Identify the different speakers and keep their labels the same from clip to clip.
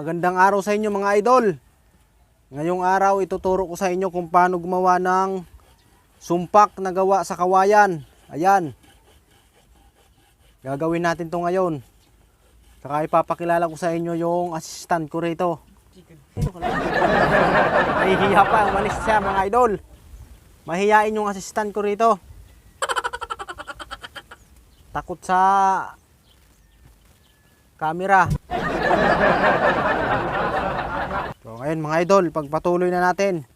Speaker 1: Magandang araw sa inyo mga idol. Ngayong araw ituturo ko sa inyo kung paano gumawa ng sumpak na gawa sa kawayan. Ayan. Gagawin natin to ngayon. Saka ipapakilala ko sa inyo yung assistant ko rito. Nahihiya pa, umalis siya mga idol. Mahihain yung assistant ko rito. Takot sa camera. So ngayon mga idol, pagpatuloy na natin.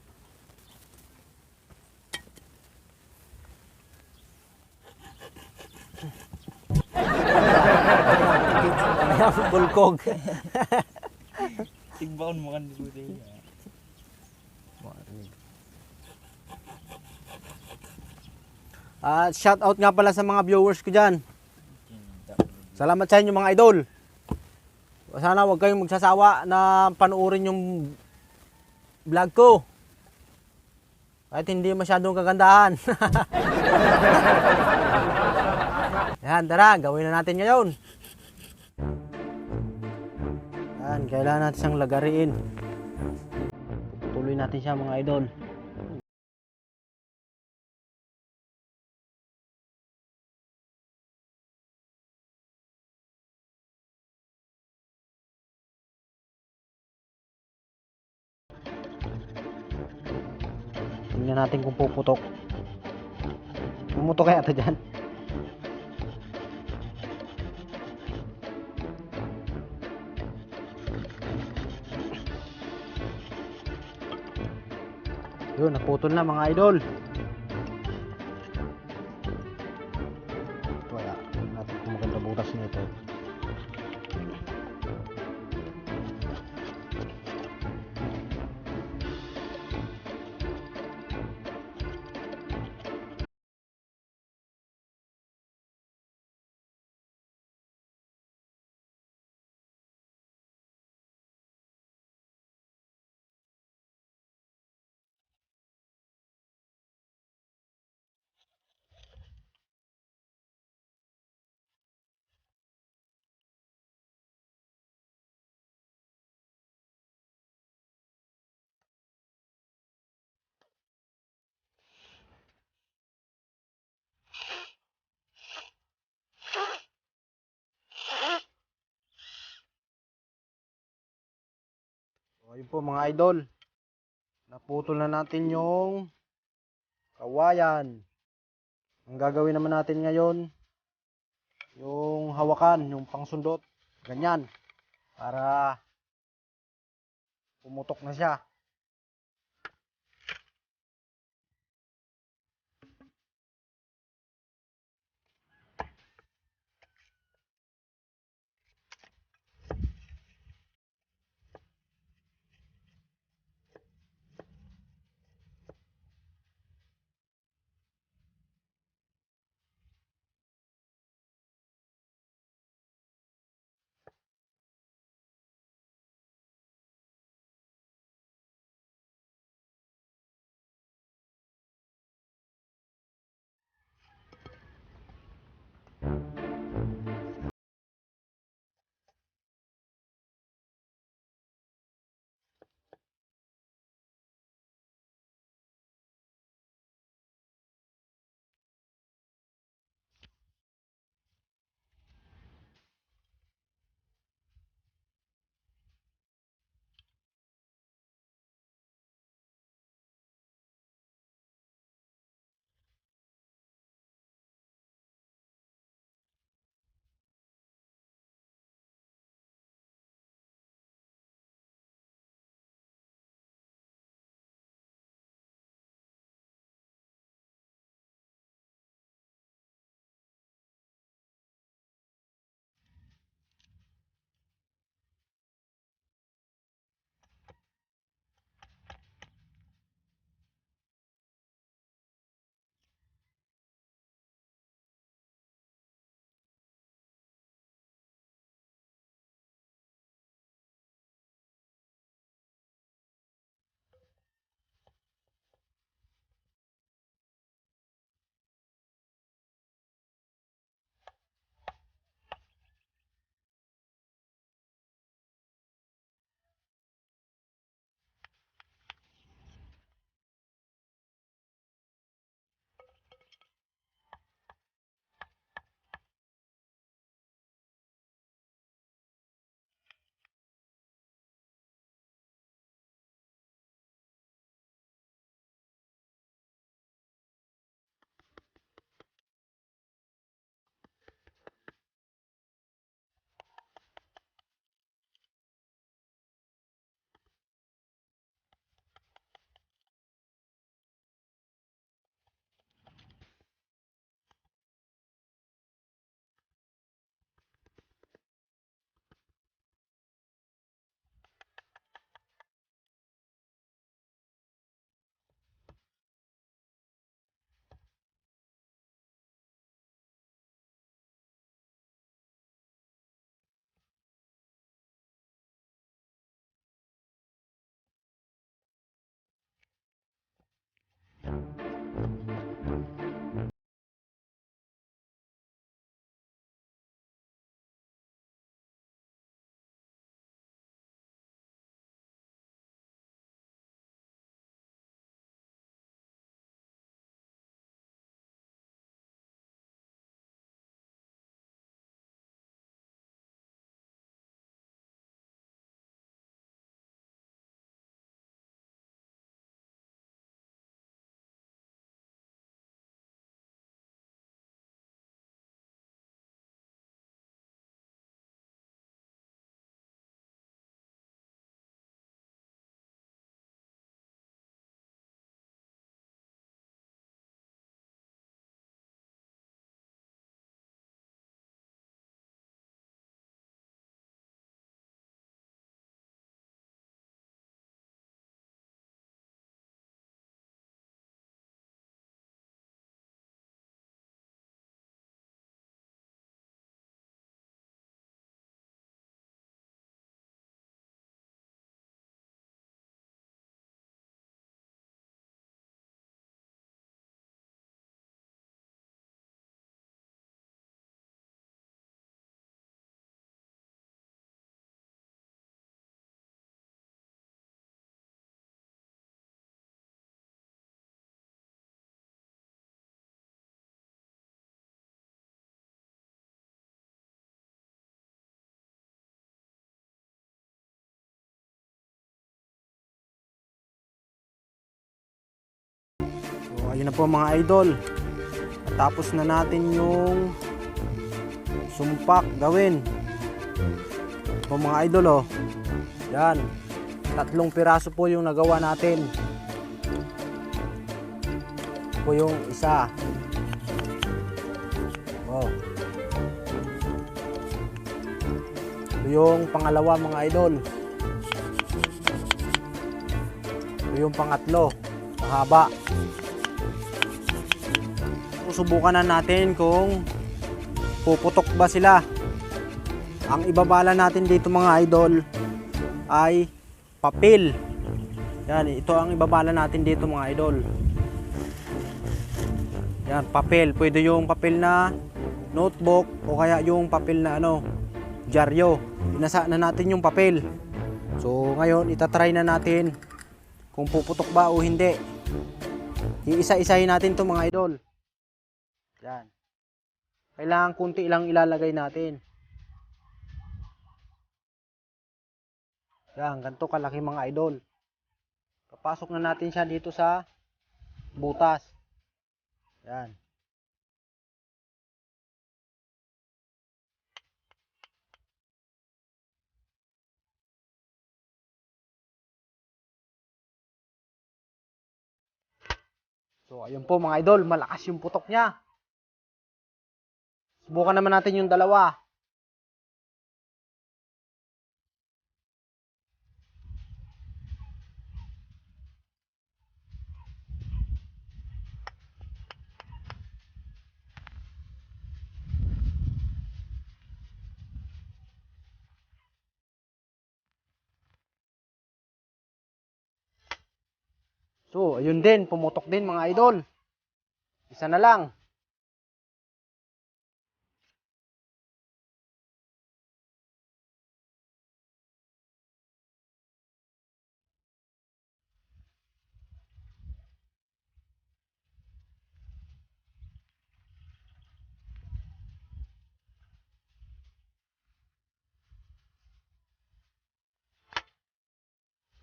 Speaker 1: Bulkog.
Speaker 2: Tigbaon mo kan dito.
Speaker 1: Shout out nga pala sa mga viewers ko dyan. Salamat sa inyo mga idol. Sana huwag kayong magsasawa na panuorin yung vlog ko. Kahit hindi masyadong kagandahan. Yan, tara, gawin na natin ngayon. Yan, kailangan natin siyang lagariin. Tuloy natin siya mga idol. Tingnan natin kung puputok. Pumutok kaya ito dyan. Yun, naputol na mga idol. Kaya, natin kung maganda butas nito. So, ayun po mga idol. Naputol na natin yung kawayan. Ang gagawin naman natin ngayon, yung hawakan, yung pangsundot. Ganyan. Para pumutok na siya. So ayun na po mga idol. Tapos na natin yung sumpak gawin. Po mga idol oh. Yan. 3 piraso po yung nagawa natin. Po yung isa. Wow. Ito yung pangalawa mga idol. Ito yung pangatlo. Mahaba. Susubukan na natin kung puputok ba sila. Ang ibabala natin dito mga idol ay papel. Yan, ito ang ibabala natin dito mga idol. Yan, papel. Pwede yung papel na notebook o kaya yung papel na dyaryo. Binasa na natin yung papel. So ngayon itatry na natin kung puputok ba o hindi. Iisa-isahin natin to mga idol. Yan. Kailangan kunti lang ilalagay natin. Yan, ganito kalaki mga idol. Papasok na natin siya dito sa butas. Yan. So, ayun po mga idol, malakas yung putok niya. Subukan naman natin yung dalawa. So, ayun din, pumutok din mga idol. Isa na lang.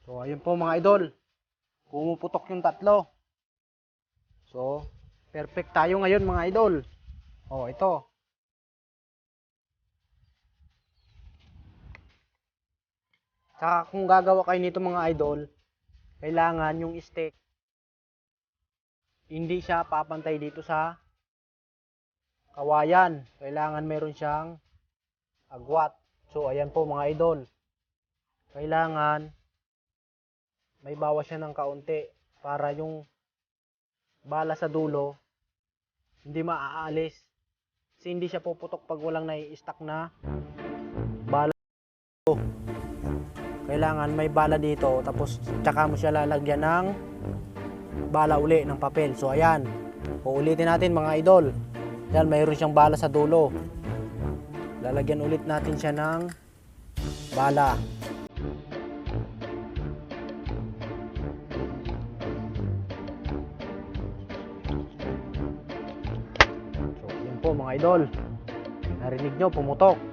Speaker 1: So, ayun po mga idol. Pumuputok yung 3. So, perfect tayo ngayon mga idol. Oh, ito. Saka kung gagawa kayo nito mga idol, kailangan yung stick hindi siya papantay dito sa kawayan. Kailangan meron siyang agwat. So, ayan po mga idol. Kailangan may bawas siya ng kaunti para yung bala sa dulo hindi maaalis. Kasi hindi siya puputok pag walang nai-stack na bala. Kailangan may bala dito tapos tsaka mo siya lalagyan ng bala uli ng papel. So ayan, uulitin natin mga idol. Yan, mayroon siyang bala sa dulo. Lalagyan ulit natin siya ng bala. So yun po mga idol, narinig nyo, pumutok.